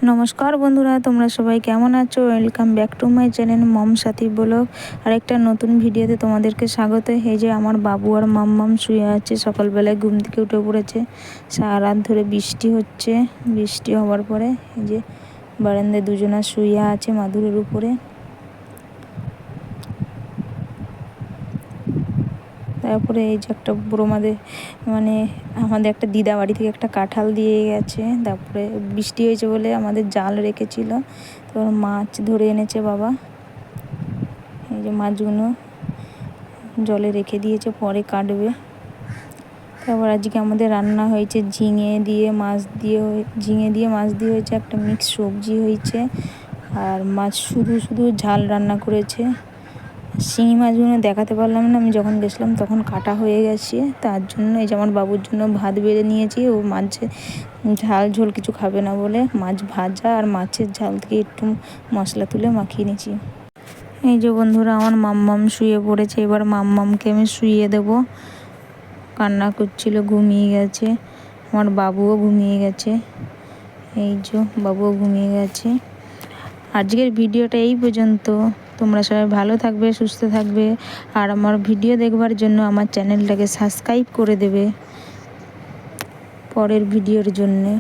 নমস্কার বন্ধুরা, তোমরা সবাই কেমন আছো? Welcome back to my channel মম সাথী ব্লগ। আর একটা নতুন ভিডিওতে তোমাদেরকে স্বাগত। এই যে আমার বাবু আর মাম্মাম শুয়ে আছে, সকালবেলায় ঘুম থেকে উঠে পড়েছে। সারা রাত ধরে বৃষ্টি হচ্ছে। বৃষ্টি হওয়ার পরে এই যে বারান্দায় দুজনা শুয়ে আছে মাদুরের উপরে। তারপরে এই যে একটা আমাদের একটা দিদা বাড়ি থেকে একটা কাঁঠাল দিয়ে গেছে। তারপরে বৃষ্টি হয়েছে বলে আমাদের জাল রেখেছিল, তো মাছ ধরে এনেছে বাবা। এই যে মাছগুলো জলে রেখে দিয়েছে, পরে কাটবে। তারপর আজকে আমাদের রান্না হয়েছে ঝিঙে দিয়ে মাছ দিয়ে হয়েছে একটা মিক্স সবজি হয়েছে। আর মাছ শুধু ঝাল রান্না করেছে। শিঙি মাছগুলো দেখাতে পারলাম না, আমি যখন গেছিলাম তখন কাটা হয়ে গেছে। তার জন্য এই যে আমার বাবুর জন্য ভাত বেড়ে নিয়েছি। ও মাছের ঝোল কিছু খাবে না বলে মাছ ভাজা আর মাছের ঝাল থেকে একটু মশলা তুলে মাখিয়ে নিয়েছি। এই যে বন্ধুরা, আমার মাম্মাম শুয়ে পড়েছে। এবার মাম্মামকে আমি শুইয়ে দেবো। কান্না করছিল, ঘুমিয়ে গেছে। আমার বাবুও ঘুমিয়ে গেছে। এই যে বাবুও ঘুমিয়ে গেছে। আজকের ভিডিওটা এই পর্যন্ত। তোমরা সবাই ভালো থাকবে, সুস্থ থাকবে। আর আমার ভিডিও দেখবার জন্য আমার চ্যানেলটাকে সাবস্ক্রাইব করে দেবে পরের ভিডিওর জন্যে।